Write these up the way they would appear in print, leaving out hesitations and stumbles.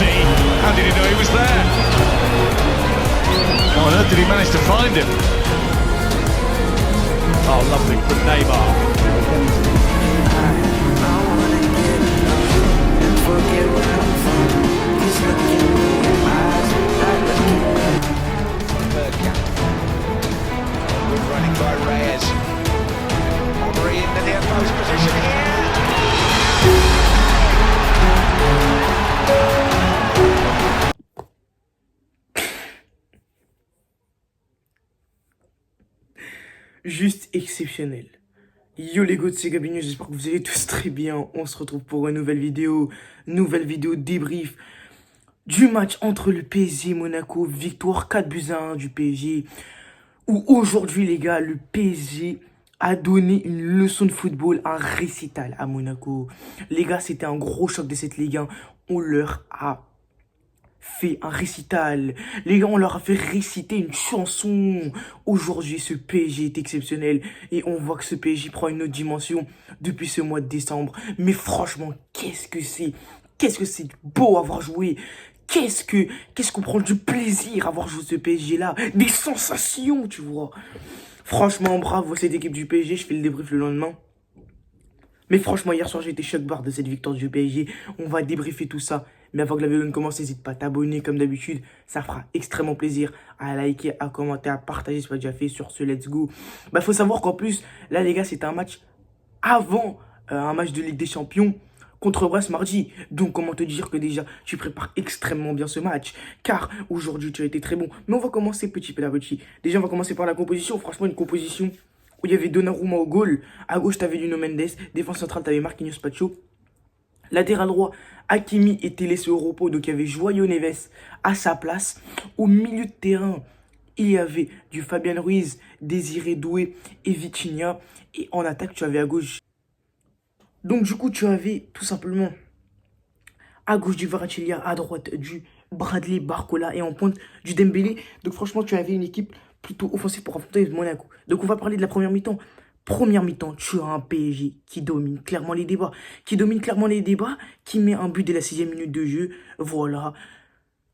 penalty. How did he know he was there? How on earth did he manage to find him? Oh, lovely from Neymar. Good running by Reyes. Henry in the near post position here. Juste exceptionnel. Yo les gars, c'est Gabinho, j'espère que vous allez tous très bien. On se retrouve pour une nouvelle vidéo débrief du match entre le PSG et Monaco. Victoire 4-1 du PSG. Où aujourd'hui les gars, le PSG a donné une leçon de football, un récital à Monaco. Les gars, c'était un gros choc de cette Ligue 1. On leur a fait un récital. Les gars, on leur a fait réciter une chanson. Aujourd'hui, ce PSG est exceptionnel. Et on voit que ce PSG prend une autre dimension depuis ce mois de décembre. Mais franchement, qu'est-ce que c'est beau avoir joué. Qu'est-ce qu'on prend du plaisir à avoir joué ce PSG-là. Des sensations, tu vois. Franchement, bravo cette équipe du PSG. Je fais le débrief le lendemain. Mais franchement, hier soir, j'ai été choc-barre de cette victoire du PSG. On va débriefer tout ça. Mais avant que la vidéo ne commence, n'hésite pas à t'abonner comme d'habitude. Ça fera extrêmement plaisir à liker, à commenter, à partager si ce n'est pas déjà fait. Sur ce, let's go. Bah, faut savoir qu'en plus, là, les gars, c'était un match avant un match de Ligue des Champions contre Brest mardi. Donc, comment te dire que déjà, tu prépares extrêmement bien ce match. Car aujourd'hui, tu as été très bon. Mais on va commencer petit à petit. Déjà, on va commencer par la composition. Franchement, une composition où il y avait Donnarumma au goal. À gauche, tu avais Nuno Mendes. Défense centrale, tu avais Marquinhos Pacho. Latéral droit, Hakimi était laissé au repos. Donc, il y avait João Neves à sa place. Au milieu de terrain, il y avait du Fabien Ruiz, Désiré Doué et Vitinha. Et en attaque, tu avais à gauche. Donc, du coup, tu avais tout simplement à gauche du Kvaratskhelia, à droite du Bradley Barcola et en pointe du Dembélé. Donc, franchement, tu avais une équipe plutôt offensive pour affronter Monaco. Donc, on va parler de la première mi-temps. Première mi-temps, tu as un PSG qui domine clairement les débats. Qui met un but dès la 6e minute de jeu. Voilà.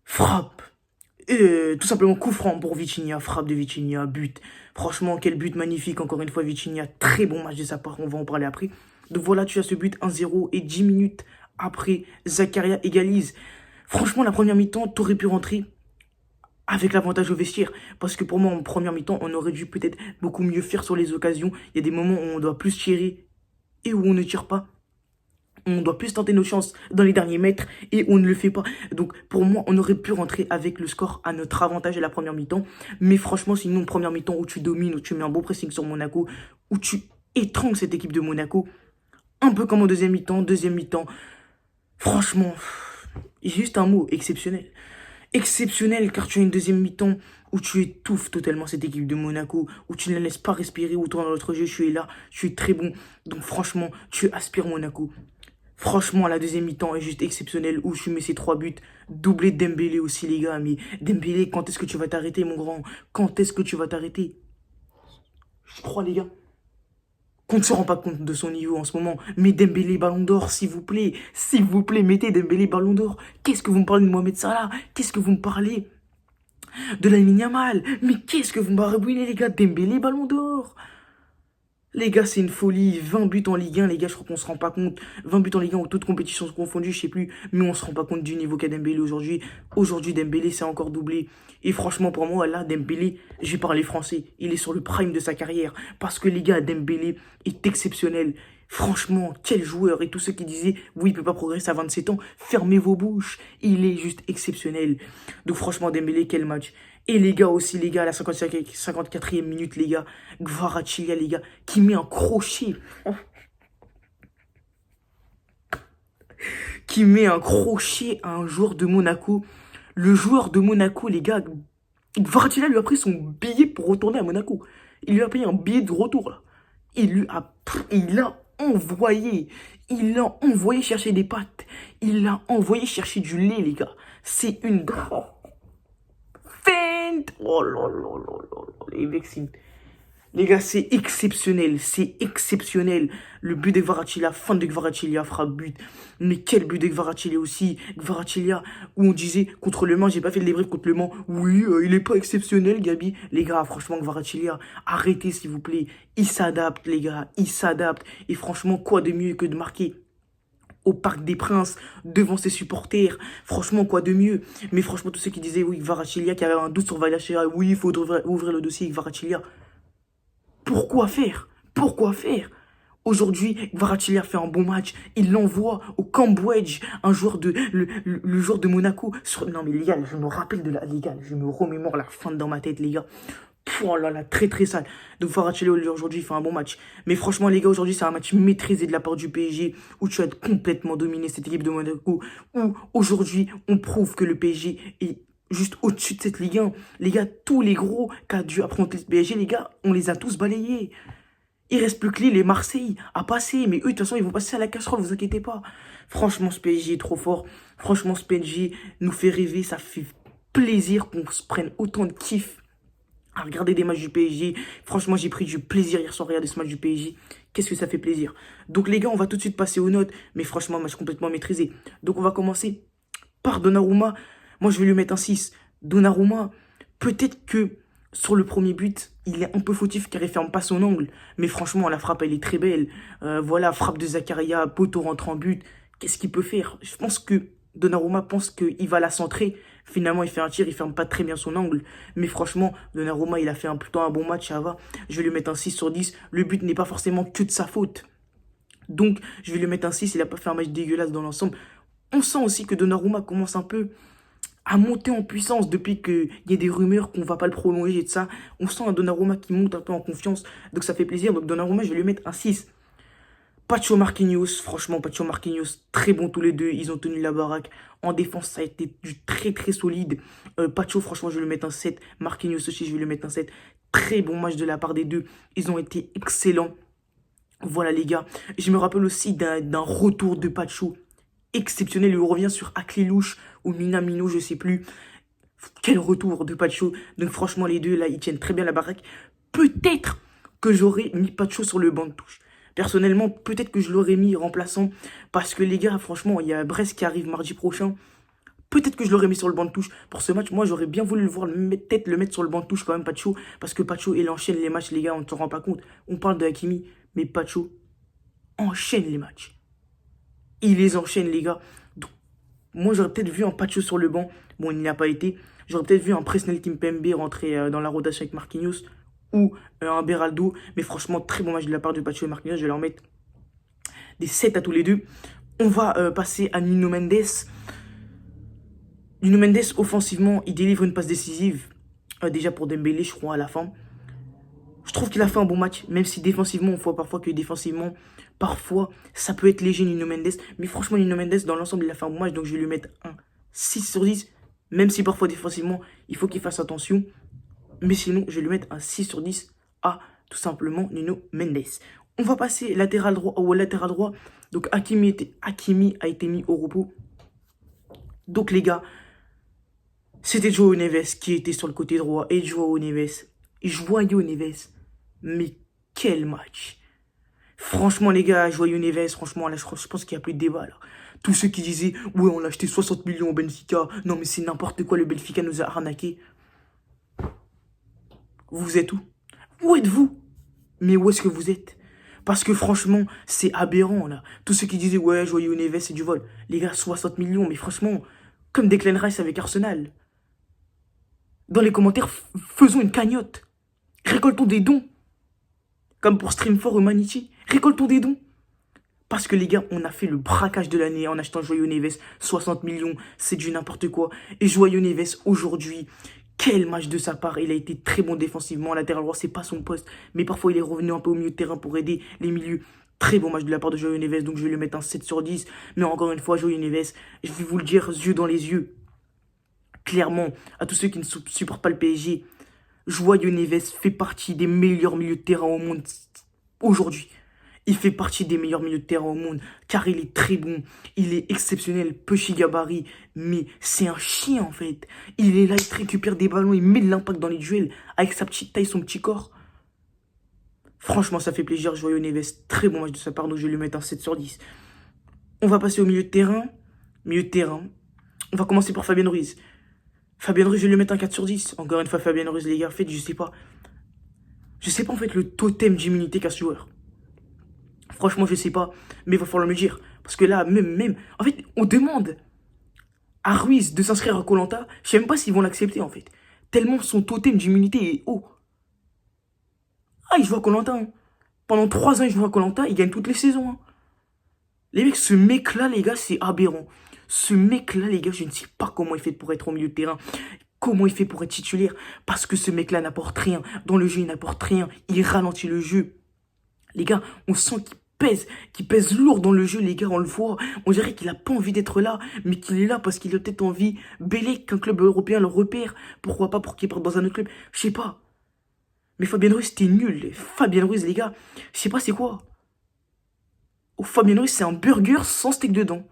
Frappe. Tout simplement coup franc pour Vitinha. Frappe de Vitinha. But. Franchement, quel but magnifique. Encore une fois, Vitinha. Très bon match de sa part. On va en parler après. Donc voilà, tu as ce but 1-0. Et 10 minutes après, Zakaria égalise. Franchement, la première mi-temps, tu aurais pu rentrer avec l'avantage au vestiaire. Parce que pour moi, en première mi-temps, on aurait dû peut-être beaucoup mieux faire sur les occasions. Il y a des moments où on doit plus tirer et où on ne tire pas. On doit plus tenter nos chances dans les derniers mètres et on ne le fait pas. Donc, pour moi, on aurait pu rentrer avec le score à notre avantage à la première mi-temps. Mais franchement, sinon, première mi-temps où tu domines, où tu mets un beau pressing sur Monaco, où tu étrangles cette équipe de Monaco, un peu comme en deuxième mi-temps, franchement, juste un mot, exceptionnel. Exceptionnel, car tu as une deuxième mi-temps où tu étouffes totalement cette équipe de Monaco, où tu ne la laisses pas respirer, où toi dans l'autre jeu, tu es là, tu es très bon. Donc franchement, tu aspires Monaco. Franchement, la deuxième mi-temps est juste exceptionnelle, où tu mets ces 3 buts, doublé de Dembélé aussi les gars. Mais Dembélé, quand est-ce que tu vas t'arrêter mon grand? Quand est-ce que tu vas t'arrêter? Je crois les gars qu'on ne se rend pas compte de son niveau en ce moment. Mais Dembélé Ballon d'Or, s'il vous plaît, mettez Dembélé Ballon d'Or. Qu'est-ce que vous me parlez de Mohamed Salah? Qu'est-ce que vous me parlez de Lamine Yamal? Mais qu'est-ce que vous me barabouinez les gars? Dembélé Ballon d'Or. Les gars, c'est une folie. 20 buts en Ligue 1, les gars, je crois qu'on se rend pas compte. 20 buts en Ligue 1 ou toutes compétitions confondues, je sais plus. Mais on se rend pas compte du niveau qu'a Dembélé aujourd'hui. Aujourd'hui, Dembélé, c'est encore doublé. Et franchement, pour moi, là, Dembélé, je vais parler français. Il est sur le prime de sa carrière. Parce que les gars, Dembélé est exceptionnel. Franchement, quel joueur. Et tous ceux qui disaient, oui, il peut pas progresser à 27 ans, fermez vos bouches. Il est juste exceptionnel. Donc franchement, Dembélé, quel match. Et les gars aussi, les gars, à la 54e minute, les gars, Kvaratskhelia, les gars, qui met un crochet. Qui met un crochet à un joueur de Monaco. Le joueur de Monaco, les gars, Kvaratskhelia lui a pris son billet pour retourner à Monaco. Il lui a payé un billet de retour, là. Il a envoyé chercher des pâtes. Il a envoyé chercher du lait, les gars. C'est une feinte. Oh là là là là là, les vexines. Les gars, c'est exceptionnel. C'est exceptionnel. Le but de Kvaratskhelia, fin de Kvaratskhelia, frappe but. Mais quel but de Kvaratskhelia aussi. Kvaratskhelia, où on disait contre Le Mans, j'ai pas fait le débrief contre Le Mans. Oui, il est pas exceptionnel, Gabi. Les gars, franchement, Kvaratskhelia, arrêtez s'il vous plaît. Il s'adapte, les gars. Il s'adapte. Et franchement, quoi de mieux que de marquer au Parc des Princes, devant ses supporters. Franchement, quoi de mieux. Mais franchement, tous ceux qui disaient, oui, Kvaratskhelia, qui avait un doute sur Kvaratskhelia, oui, il faut ouvrir le dossier Kvaratskhelia. Pourquoi faire? Pourquoi faire? Aujourd'hui, Kvaratskhelia fait un bon match. Il l'envoie au Cambridge, un joueur le joueur de Monaco. Non mais les gars, je me rappelle de la... Les gars, je me remémore la fin dans ma tête, les gars. Oh là là, très très sale. Donc Kvaratskhelia aujourd'hui, il fait un bon match. Mais franchement, les gars, aujourd'hui, c'est un match maîtrisé de la part du PSG, où tu as complètement dominé cette équipe de Monaco. Où aujourd'hui, on prouve que le PSG est juste au-dessus de cette Ligue 1. Les gars, tous les gros qu'a dû affronter le PSG, les gars, on les a tous balayés. Il reste plus que Lille et Marseille à passer. Mais eux, de toute façon, ils vont passer à la casserole, vous inquiétez pas. Franchement, ce PSG est trop fort. Franchement, ce PSG nous fait rêver. Ça fait plaisir qu'on se prenne autant de kiff à regarder des matchs du PSG. Franchement, j'ai pris du plaisir hier soir à regarder ce match du PSG. Qu'est-ce que ça fait plaisir. Donc les gars, on va tout de suite passer aux notes. Mais franchement, match complètement maîtrisé. Donc on va commencer par Donnarumma. Moi, je vais lui mettre un 6. Donnarumma, peut-être que sur le premier but, il est un peu fautif car il ferme pas son angle. Mais franchement, la frappe, elle est très belle. Voilà, frappe de Zakaria, poteau rentre en but. Qu'est-ce qu'il peut faire? Je pense que Donnarumma pense qu'il va la centrer. Finalement, il fait un tir, il ferme pas très bien son angle. Mais franchement, Donnarumma, il a fait plutôt un bon match, ça va. Je vais lui mettre un 6 sur 10. Le but n'est pas forcément que de sa faute. Donc, je vais lui mettre un 6. Il n'a pas fait un match dégueulasse dans l'ensemble. On sent aussi que Donnarumma commence un peu à monter en puissance depuis qu'il y a des rumeurs qu'on va pas le prolonger et de ça. On sent un Donnarumma qui monte un peu en confiance. Donc, ça fait plaisir. Donc, Donnarumma, je vais lui mettre un 6. Pacho Marquinhos, franchement, Pacho Marquinhos, très bons tous les deux. Ils ont tenu la baraque. En défense, ça a été du très très solide. Pacho, franchement, je vais lui mettre un 7. Marquinhos aussi, je vais lui mettre un 7. Très bon match de la part des deux. Ils ont été excellents. Voilà, les gars. Je me rappelle aussi d'un retour de Pacho exceptionnel. Il revient sur Aklilouche ou Minamino, je sais plus. Quel retour de Pacho. Donc, franchement, les deux, là, ils tiennent très bien la baraque. Peut-être que j'aurais mis Pacho sur le banc de touche. Personnellement, peut-être que je l'aurais mis remplaçant. Parce que les gars, franchement, il y a Brest qui arrive mardi prochain. Peut-être que je l'aurais mis sur le banc de touche. Pour ce match, moi, j'aurais bien voulu le voir, peut-être le mettre sur le banc de touche quand même, Pacho. Parce que Pacho, il enchaîne les matchs, les gars, on ne s'en rend pas compte. On parle de Hakimi, mais Pacho enchaîne les matchs. Il les enchaîne, les gars. Donc, moi, j'aurais peut-être vu un Pacho sur le banc. Bon, il n'y a pas été. J'aurais peut-être vu un Presnel Kimpembe rentrer dans la rotation avec Marquinhos. Ou un Beraldo. Mais franchement, très bon match de la part de Pacho et Marquinhos. Je vais leur mettre des 7 à tous les deux. On va passer à Nuno Mendes. Nuno Mendes, offensivement, il délivre une passe décisive. Déjà pour Dembélé, je crois, à la fin. Je trouve qu'il a fait un bon match. Même si défensivement, on voit parfois que défensivement, parfois, ça peut être léger Nuno Mendes. Mais franchement, Nuno Mendes, dans l'ensemble, il a fait un bon match. Donc je vais lui mettre un 6 sur 10. Même si parfois, défensivement, il faut qu'il fasse attention. Mais sinon, je vais lui mettre un 6 sur 10 à tout simplement Nuno Mendes. On va passer latéral droit au latéral droit. Donc Hakimi a été mis au repos. Donc les gars, c'était Joao Neves qui était sur le côté droit. Et Joao Neves, mais quel match. Franchement les gars, Joao Neves, franchement là, je pense qu'il n'y a plus de débat là. Tous ceux qui disaient, ouais on l'a acheté 60 millions au Benfica. Non mais c'est n'importe quoi, le Benfica nous a arnaqué. Vous êtes où? Où êtes-vous? Mais où est-ce que vous êtes? Parce que franchement, c'est aberrant là. Tous ceux qui disaient, ouais, Joao Neves, c'est du vol. Les gars, 60 millions, mais franchement, comme Declan Rice avec Arsenal. Dans les commentaires, faisons une cagnotte. Récoltons des dons. Comme pour Stream4 ou Manichi. Récoltons des dons. Parce que les gars, on a fait le braquage de l'année en achetant Joao Neves. 60 millions, c'est du n'importe quoi. Et Joao Neves, aujourd'hui, quel match de sa part. Il a été très bon défensivement. Latéral droit, c'est pas son poste. Mais parfois, il est revenu un peu au milieu de terrain pour aider les milieux. Très bon match de la part de Joao Neves. Donc, je vais lui mettre un 7 sur 10. Mais encore une fois, Joao Neves, je vais vous le dire, yeux dans les yeux. Clairement, à tous ceux qui ne supportent pas le PSG, Joao Neves fait partie des meilleurs milieux de terrain au monde aujourd'hui. Il fait partie des meilleurs milieux de terrain au monde, car il est très bon, il est exceptionnel, petit gabarit, mais c'est un chien en fait. Il est là, il récupère des ballons, il met de l'impact dans les duels, avec sa petite taille, son petit corps. Franchement, ça fait plaisir. Joyeux Neves, très bon match de sa part, donc je vais lui mettre un 7 sur 10. On va passer au milieu de terrain. Milieu de terrain. On va commencer par Fabien Ruiz. Fabien Ruiz, je vais lui mettre un 4 sur 10. Encore une fois, Fabien Ruiz, les gars, en fait, je sais pas. Je sais pas, en fait, le totem d'immunité qu'a ce joueur. Franchement, je sais pas. Mais il va falloir me le dire. Parce que là, même... En fait, on demande à Ruiz de s'inscrire à koh. Je sais même pas s'ils vont l'accepter, en fait. Tellement son totem d'immunité est haut. Ah, il joue à koh. Hein. Pendant 3 ans, il joue à koh. Il gagne toutes les saisons. Hein. Les mecs, ce mec-là, les gars, c'est aberrant. Ce mec-là, les gars, je ne sais pas comment il fait pour être au milieu de terrain. Comment il fait pour être titulaire. Parce que ce mec-là n'apporte rien. Dans le jeu, il n'apporte rien. Il ralentit le jeu. Les gars, on sent qu'il pèse lourd dans le jeu, les gars, on le voit. On dirait qu'il a pas envie d'être là, mais qu'il est là parce qu'il a peut-être envie. Bélé, qu'un club européen le repère. Pourquoi pas pour qu'il parte dans un autre club. Je sais pas. Mais Fabien Ruiz, c'était nul. Fabien Ruiz, les gars, je sais pas c'est quoi. Oh, Fabien Ruiz, c'est un burger sans steak dedans.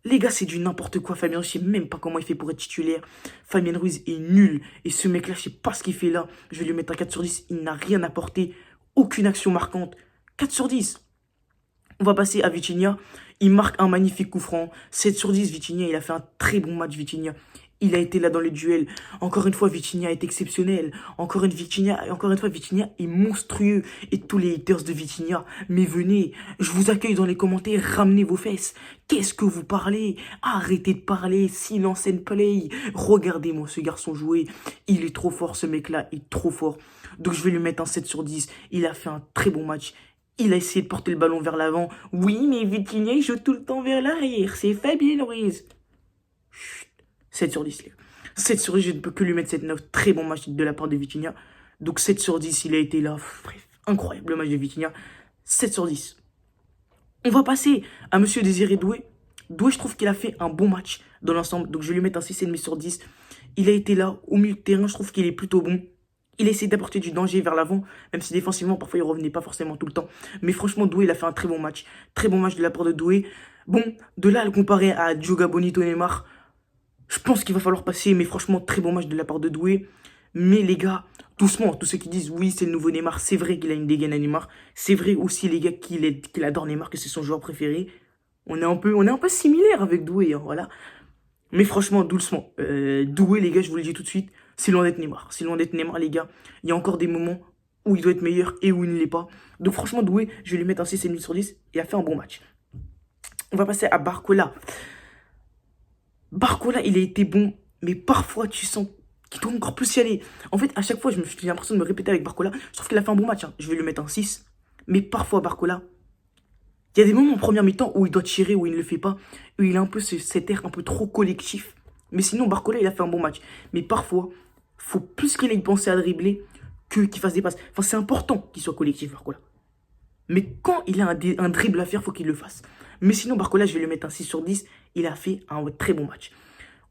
Les gars, c'est du n'importe quoi. Fabien Ruiz, je sais même pas comment il fait pour être titulaire. Fabien Ruiz est nul. Et ce mec-là, je sais pas ce qu'il fait là. Je vais lui mettre un 4 sur 10. Il n'a rien apporté. Aucune action marquante. 4 sur 10. On va passer à Vitinha. Il marque un magnifique coup franc. 7 sur 10, Vitinha. Il a fait un très bon match, Vitinha. Il a été là dans les duels. Encore une fois, Vitinha est exceptionnel. Encore une fois, Vitinha est monstrueux. Et tous les haters de Vitinha, mais venez, je vous accueille dans les commentaires, ramenez vos fesses. Qu'est-ce que vous parlez? Arrêtez de parler, silence and play. Regardez-moi ce garçon jouer. Il est trop fort, ce mec-là, il est trop fort. Donc je vais lui mettre un 7 sur 10. Il a fait un très bon match. Il a essayé de porter le ballon vers l'avant. Oui, mais Vitinha, il joue tout le temps vers l'arrière. C'est Fabien Ruiz. 7 sur 10, les gars. 7 sur 10, je ne peux que lui mettre 7-9. Très bon match de la part de Vitinha. Donc 7 sur 10, il a été là. Bref, incroyable le match de Vitinha. 7 sur 10. On va passer à Monsieur Désiré Doué. Doué, je trouve qu'il a fait un bon match dans l'ensemble. Donc je vais lui mettre un 6,5 sur 10. Il a été là au milieu de terrain. Je trouve qu'il est plutôt bon. Il a essayé d'apporter du danger vers l'avant. Même si défensivement, parfois, il ne revenait pas forcément tout le temps. Mais franchement, Doué, il a fait un très bon match. Très bon match de la part de Doué. Bon, de là à le comparer à Diogo Bonito Neymar, je pense qu'il va falloir passer, mais franchement, très bon match de la part de Doué. Mais les gars, doucement, tous ceux qui disent oui, c'est le nouveau Neymar, c'est vrai qu'il a une dégaine à Neymar. C'est vrai aussi, les gars, qu'il adore Neymar, que c'est son joueur préféré. On est un peu similaire avec Doué, hein, voilà. Mais franchement, doucement. Doué, les gars, je vous le dis tout de suite, c'est loin d'être Neymar. C'est loin d'être Neymar, les gars. Il y a encore des moments où il doit être meilleur et où il ne l'est pas. Donc franchement, Doué, je vais lui mettre un 6,5 sur 10. Il a fait un bon match. On va passer à Barcola. Barcola, il a été bon, mais parfois tu sens qu'il doit encore plus y aller. En fait, à chaque fois, j'ai l'impression de me répéter avec Barcola. Je trouve qu'il a fait un bon match. Hein. Je vais lui mettre un 6. Mais parfois, Barcola, il y a des moments en première mi-temps où il doit tirer, où il ne le fait pas, où il a un peu cet air un peu trop collectif. Mais sinon, Barcola, il a fait un bon match. Mais parfois, faut plus qu'il ait pensé à dribbler qu'il fasse des passes. Enfin, c'est important qu'il soit collectif, Barcola. Mais quand il a un dribble à faire, faut qu'il le fasse. Mais sinon, Barcola, je vais lui mettre un 6 sur 10. Il a fait un très bon match.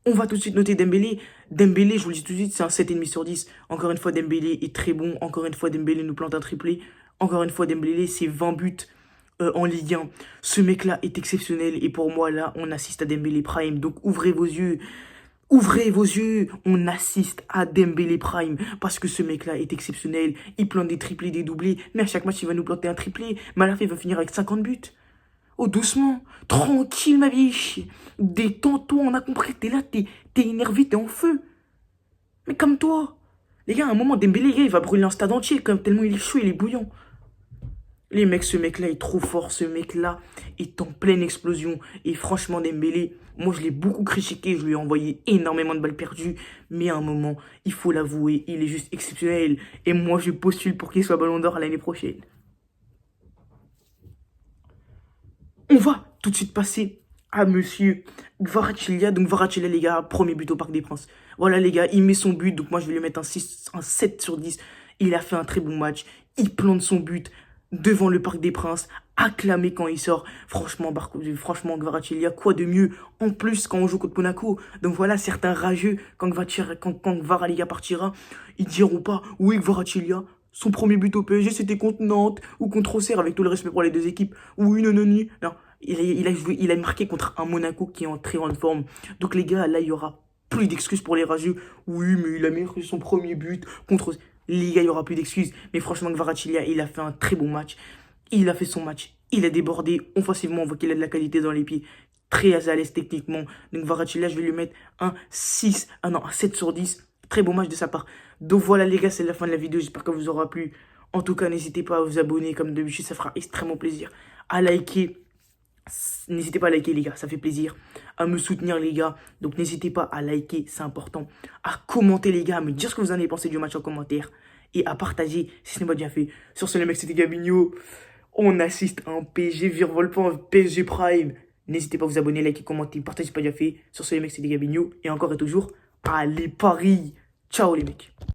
On va tout de suite noter Dembélé. Dembélé, je vous le dis tout de suite, c'est un 7,5 sur 10. Encore une fois, Dembélé est très bon. Encore une fois, Dembélé nous plante un triplé. Encore une fois, Dembélé, c'est 20 buts en Ligue 1. Ce mec-là est exceptionnel. Et pour moi, là, on assiste à Dembélé Prime. Donc, ouvrez vos yeux. Ouvrez vos yeux, on assiste à Dembélé Prime, parce que ce mec-là est exceptionnel, il plante des triplés, des doublés, mais à chaque match il va nous planter un triplé, mais à la fin il va finir avec 50 buts. Oh doucement, tranquille ma biche, détends-toi, on a compris que t'es là, t'es énervé, t'es en feu. Mais comme toi, les gars, à un moment Dembélé, il va brûler un stade entier, comme tellement il est chaud, il est bouillant. Les mecs, ce mec-là est trop fort, ce mec-là est en pleine explosion. Et franchement, Dembélé, moi je l'ai beaucoup critiqué, je lui ai envoyé énormément de balles perdues. Mais à un moment, il faut l'avouer, il est juste exceptionnel. Et moi je postule pour qu'il soit Ballon d'Or l'année prochaine. On va tout de suite passer à Monsieur Kvaratskhelia. Donc Kvaratskhelia, les gars, premier but au Parc des Princes. Voilà les gars, il met son but, donc moi je vais lui mettre un 7 sur 10. Il a fait un très bon match, il plante son but devant le Parc des Princes, acclamé quand il sort. Franchement, Kvaratskhelia, quoi de mieux en plus quand on joue contre Monaco. Donc voilà, certains rageux, quand Kvaratskhelia partira, ils diront pas, oui, Kvaratskhelia, son premier but au PSG, c'était contre Nantes ou contre Auxerre, avec tout le respect pour les deux équipes. Oui, non. Il a marqué contre un Monaco qui est en très grande forme. Donc les gars, là, il y aura plus d'excuses pour les rageux. Oui, mais il a marqué son premier but contre... Les gars, il n'y aura plus d'excuses. Mais franchement, Kvaratskhelia, il a fait un très bon match. Il a fait son match. Il a débordé offensivement. On voit qu'il a de la qualité dans les pieds. Très à l'aise techniquement. Donc Kvaratskhelia, je vais lui mettre un 6. Ah non, un 7 sur 10. Très bon match de sa part. Donc voilà les gars, c'est la fin de la vidéo. J'espère que vous aura plu. En tout cas, n'hésitez pas à vous abonner comme d'habitude. Ça fera extrêmement plaisir. À liker. N'hésitez pas à liker les gars, ça fait plaisir. À me soutenir les gars. Donc n'hésitez pas à liker, c'est important. À commenter les gars, à me dire ce que vous en avez pensé du match en commentaire. Et à partager si ce n'est pas déjà fait. Sur ce les mecs, c'était Gabinho. On assiste à un PSG virevoltant, un PSG Prime. N'hésitez pas à vous abonner, liker, commenter, partager si ce n'est pas déjà fait. Sur ce les mecs, c'était Gabinho. Et encore et toujours, allez Paris. Ciao les mecs.